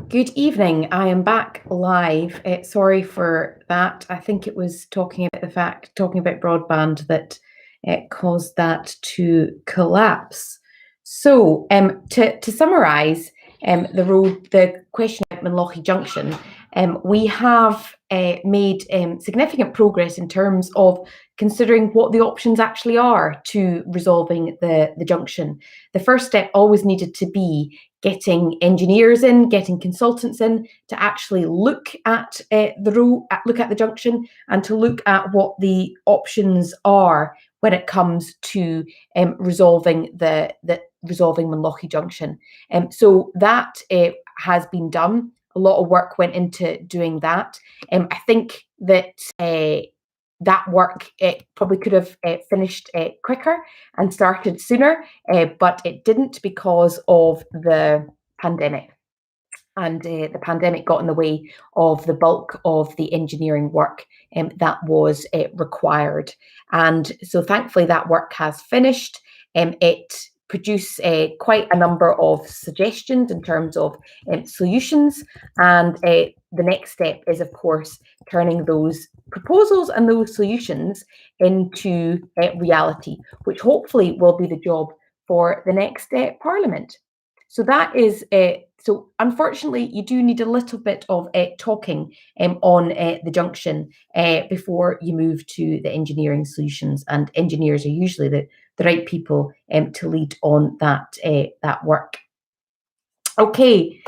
Good evening. I am back live. Sorry for that. I think it was talking about broadband that caused that to collapse. So, to summarise, the question about Manloughy Junction, we have made significant progress in terms of considering what the options actually are to resolving the junction. The first step always needed to be getting engineers in, getting consultants in to actually look at look at the junction, and to look at what the options are when it comes to resolving resolving Manloughy Junction. So that has been done. A lot of work went into doing that. I think that that work probably could have finished quicker and started sooner, but it didn't because of the pandemic. And the pandemic got in the way of the bulk of the engineering work that was required. And so thankfully that work has finished. It produced quite a number of suggestions in terms of solutions. And the next step is, of course, turning those proposals and those solutions into reality, which hopefully will be the job for the next Parliament. So that is so unfortunately, you do need a little bit of talking on the junction before you move to the engineering solutions, and engineers are usually the right people to lead on that work. Okay.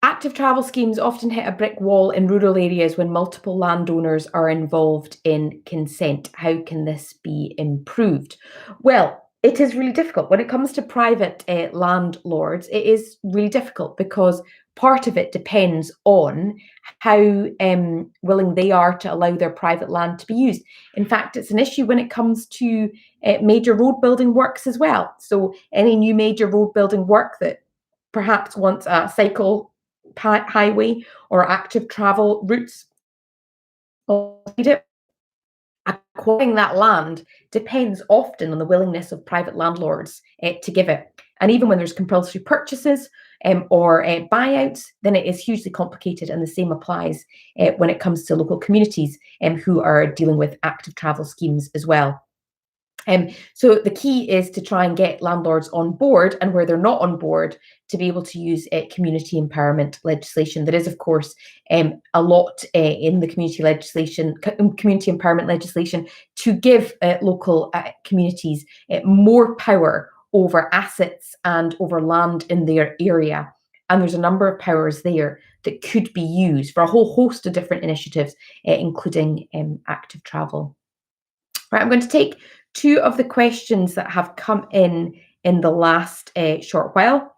Active travel schemes often hit a brick wall in rural areas when multiple landowners are involved in consent. How can this be improved? Well, it is really difficult. When it comes to private landlords, it is really difficult because part of it depends on how willing they are to allow their private land to be used. In fact, it's an issue when it comes to major road building works as well. So any new major road building work that perhaps wants a cycle highway or active travel routes, acquiring that land depends often on the willingness of private landlords to give it. And even when there's compulsory purchases or buyouts, then it is hugely complicated. And the same applies when it comes to local communities who are dealing with active travel schemes as well. So the key is to try and get landlords on board, and where they're not on board, to be able to use community empowerment legislation. There is, of course, a lot in the community empowerment legislation to give local communities more power over assets and over land in their area. And there's a number of powers there that could be used for a whole host of different initiatives, including active travel. Right, I'm going to take two of the questions that have come in the last short while.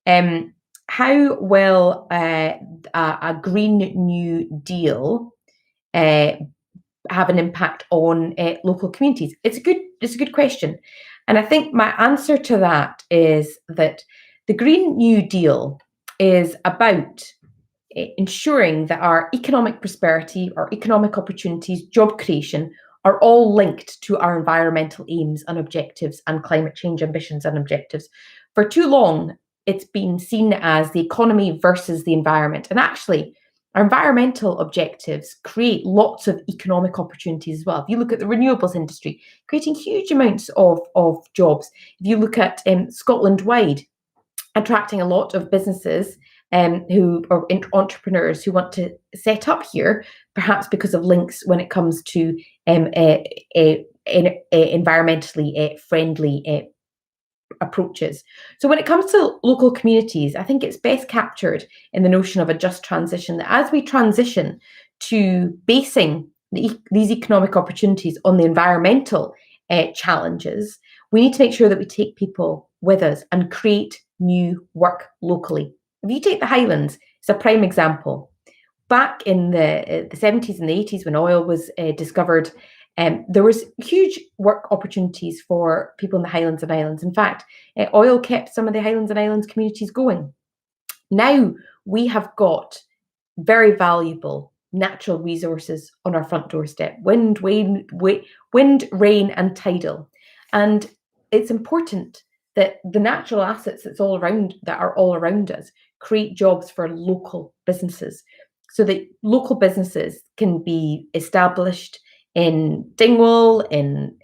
How will a Green New Deal have an impact on local communities? It's a good question, and I think my answer to that is that the Green New Deal is about ensuring that our economic prosperity, our economic opportunities, job creation are all linked to our environmental aims and objectives and climate change ambitions and objectives. For too long, it's been seen as the economy versus the environment. And actually, our environmental objectives create lots of economic opportunities as well. If you look at the renewables industry, creating huge amounts of jobs. If you look at Scotland-wide, attracting a lot of businesses who are entrepreneurs who want to set up here, perhaps because of links when it comes to environmentally friendly approaches. So when it comes to local communities, I think it's best captured in the notion of a just transition, that as we transition to basing these economic opportunities on the environmental challenges, we need to make sure that we take people with us and create new work locally. If you take the Highlands, it's a prime example. Back in the 70s and the 80s, when oil was discovered, there was huge work opportunities for people in the Highlands and Islands. In fact, oil kept some of the Highlands and Islands communities going. Now we have got very valuable natural resources on our front doorstep: wind, rain, and tidal. And it's important that the natural assets that are all around us create jobs for local businesses, so that local businesses can be established in Dingwall, in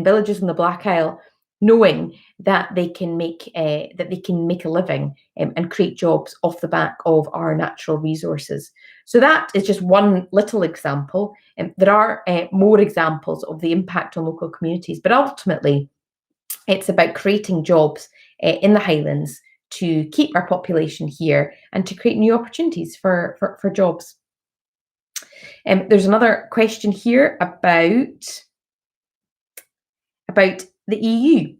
villages in the Black Isle, knowing that they can make a living, and create jobs off the back of our natural resources. So that is just one little example. There are more examples of the impact on local communities, but ultimately it's about creating jobs in the Highlands to keep our population here and to create new opportunities for jobs. There's another question here about the EU.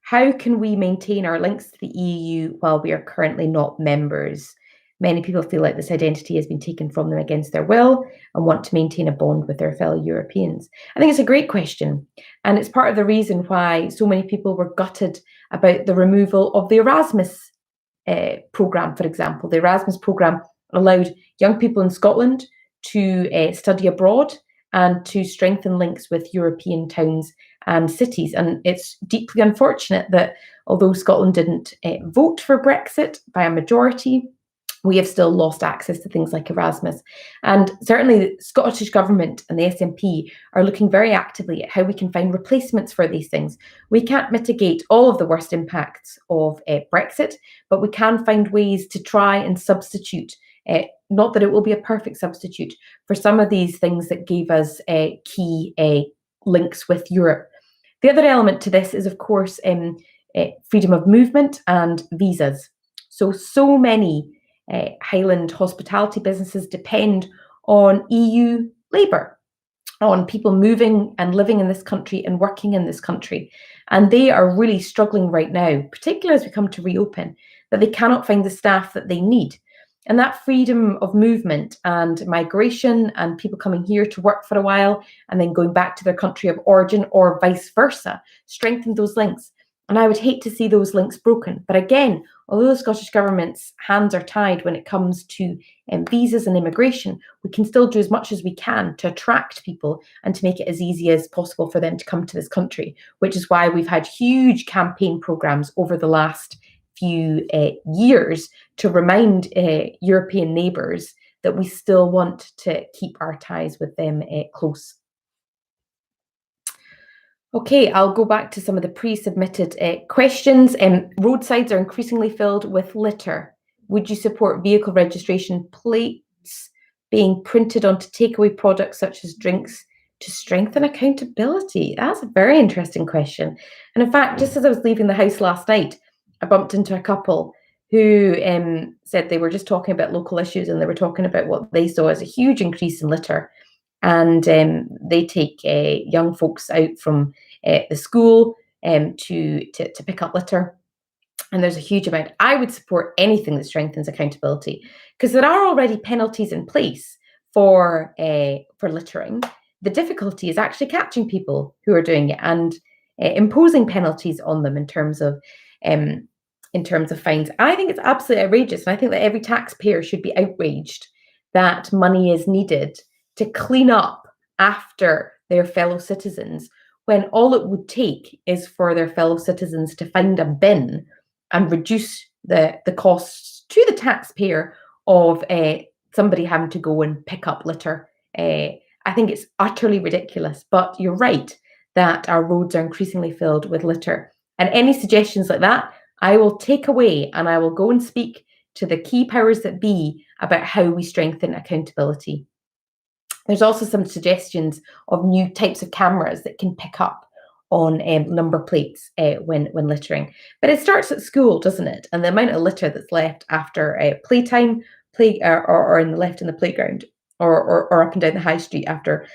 How can we maintain our links to the EU while we are currently not members? Many people feel like this identity has been taken from them against their will and want to maintain a bond with their fellow Europeans. I think it's a great question, and it's part of the reason why so many people were gutted about the removal of the Erasmus programme, for example. The Erasmus programme allowed young people in Scotland to study abroad and to strengthen links with European towns and cities. And it's deeply unfortunate that although Scotland didn't vote for Brexit by a majority, we have still lost access to things like Erasmus. And certainly the Scottish Government and the SNP are looking very actively at how we can find replacements for these things. We can't mitigate all of the worst impacts of Brexit, but we can find ways to try and substitute, not that it will be a perfect substitute, for some of these things that gave us key links with Europe. The other element to this is, of course, freedom of movement and visas. So many Highland hospitality businesses depend on EU labour, on people moving and living in this country and working in this country. And they are really struggling right now, particularly as we come to reopen, that they cannot find the staff that they need. And that freedom of movement and migration and people coming here to work for a while and then going back to their country of origin or vice versa strengthen those links. And I would hate to see those links broken. But again, although the Scottish Government's hands are tied when it comes to visas and immigration, we can still do as much as we can to attract people and to make it as easy as possible for them to come to this country, which is why we've had huge campaign programmes over the last few years to remind European neighbours that we still want to keep our ties with them close. Okay, I'll go back to some of the pre-submitted questions. Roadsides are increasingly filled with litter. Would you support vehicle registration plates being printed onto takeaway products such as drinks to strengthen accountability? That's a very interesting question. And in fact, just as I was leaving the house last night, I bumped into a couple who said they were just talking about local issues, and they were talking about what they saw as a huge increase in litter. And they take young folks out from the school to pick up litter. And there's a huge amount. I would support anything that strengthens accountability, because there are already penalties in place for littering. The difficulty is actually catching people who are doing it and imposing penalties on them in terms of fines. I think it's absolutely outrageous, and I think that every taxpayer should be outraged that money is needed to clean up after their fellow citizens, when all it would take is for their fellow citizens to find a bin and reduce the costs to the taxpayer of somebody having to go and pick up litter. I think it's utterly ridiculous, but you're right that our roads are increasingly filled with litter. And any suggestions like that, I will take away, and I will go and speak to the key powers that be about how we strengthen accountability. There's also some suggestions of new types of cameras that can pick up on number plates when littering. But it starts at school, doesn't it? And the amount of litter that's left after playtime, or left in the playground, or up and down the high street after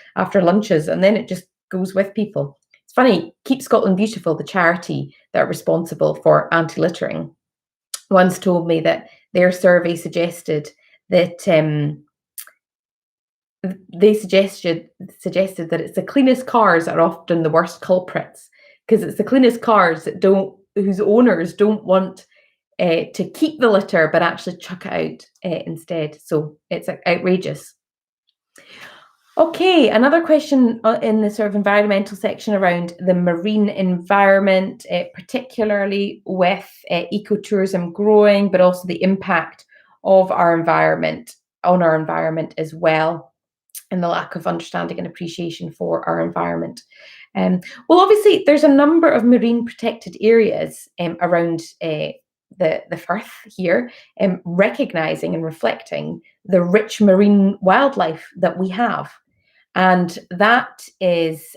lunches, and then it just goes with people. It's funny, Keep Scotland Beautiful, the charity that are responsible for anti-littering, once told me that their survey suggested that suggested that it's the cleanest cars that are often the worst culprits, because it's the cleanest cars whose owners don't want to keep the litter but actually chuck it out instead. So it's outrageous. Okay, another question in the sort of environmental section around the marine environment, particularly with ecotourism growing, but also the impact of our environment on our environment as well, and the lack of understanding and appreciation for our environment. Well, obviously, there's a number of marine protected areas around the Firth here, recognising and reflecting the rich marine wildlife that we have, and that is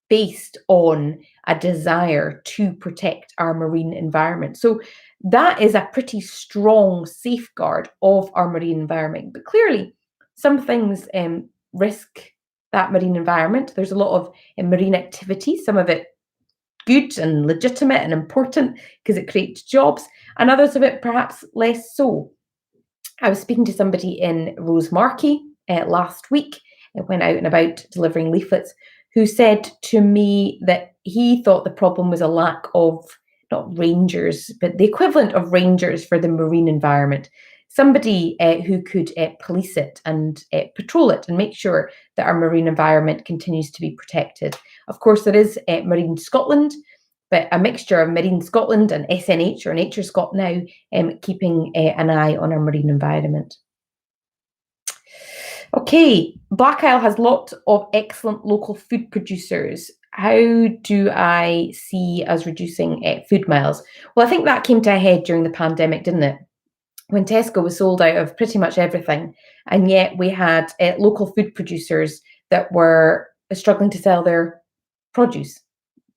based on a desire to protect our marine environment. So that is a pretty strong safeguard of our marine environment. But clearly, some things risk that marine environment. There's a lot of marine activity, some of it good and legitimate and important because it creates jobs, and others of it perhaps less so. I was speaking to somebody in Rosemarkie last week. I went out and about delivering leaflets, who said to me that he thought the problem was a lack of not rangers, but the equivalent of rangers for the marine environment. Somebody who could police it and patrol it and make sure that our marine environment continues to be protected. Of course, there is Marine Scotland, but a mixture of Marine Scotland and SNH, or Nature Scot now, keeping an eye on our marine environment. Okay, Black Isle has lots of excellent local food producers. How do I see us reducing food miles? Well, I think that came to a head during the pandemic, didn't it? When Tesco was sold out of pretty much everything, and yet we had local food producers that were struggling to sell their produce,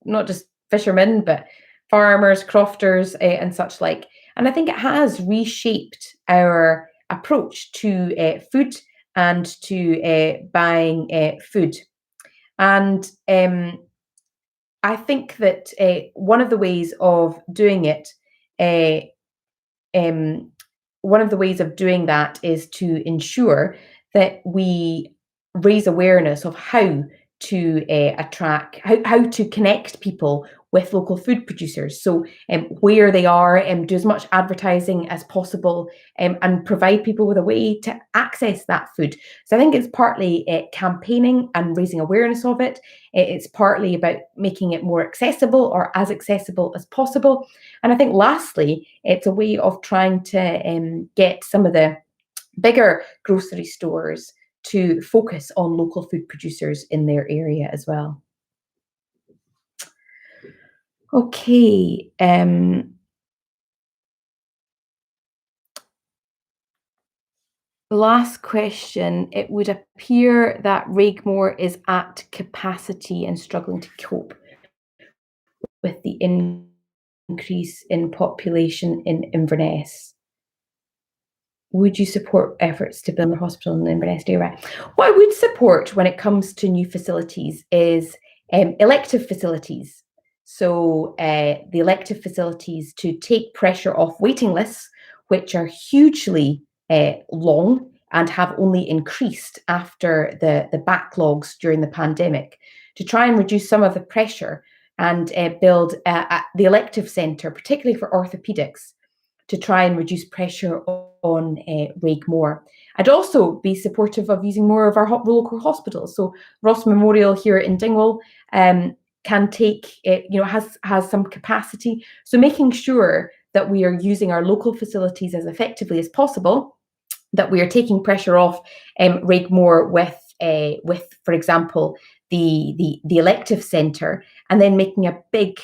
not just fishermen, but farmers, crofters, and such like. And I think it has reshaped our approach to food and to buying food. And I think that one of the ways of doing it, uh, um, one of the ways of doing that is to ensure that we raise awareness of how to attract, how to connect people with local food producers. So where they are, do as much advertising as possible, and provide people with a way to access that food. So I think it's partly campaigning and raising awareness of it. It's partly about making it more accessible, or as accessible as possible. And I think lastly, it's a way of trying to get some of the bigger grocery stores to focus on local food producers in their area as well. Okay. Last question. It would appear that Raigmore is at capacity and struggling to cope with the increase in population in Inverness. Would you support efforts to build a hospital in the Inverness area? What I would support when it comes to new facilities is elective facilities. So the elective facilities to take pressure off waiting lists, which are hugely long and have only increased after the backlogs during the pandemic, to try and reduce some of the pressure and build the elective centre, particularly for orthopaedics, to try and reduce pressure on Raigmore. I'd also be supportive of using more of our local hospitals. So Ross Memorial here in Dingwall can take, has some capacity. So making sure that we are using our local facilities as effectively as possible, that we are taking pressure off Raigmore with, for example, the elective centre, and then making a big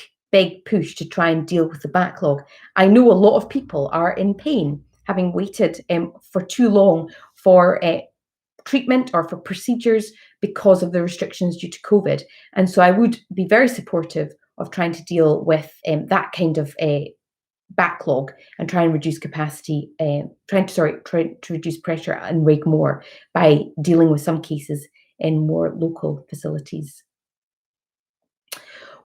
push to try and deal with the backlog. I know a lot of people are in pain, having waited for too long for treatment or for procedures because of the restrictions due to COVID. And so I would be very supportive of trying to deal with that kind of backlog and try and reduce capacity, trying to reduce pressure and Raigmore by dealing with some cases in more local facilities.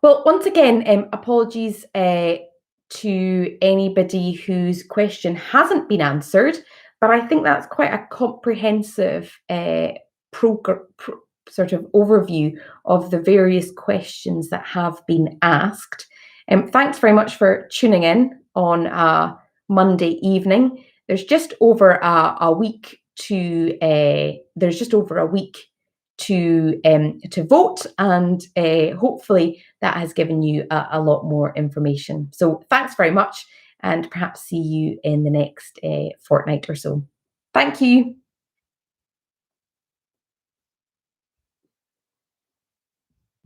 Well, once again, apologies to anybody whose question hasn't been answered, but I think that's quite a comprehensive sort of overview of the various questions that have been asked. Thanks very much for tuning in on a Monday evening. There's just over a week there's just over a week to vote, and hopefully that has given you a lot more information. So thanks very much, and perhaps see you in the next fortnight or so. Thank you.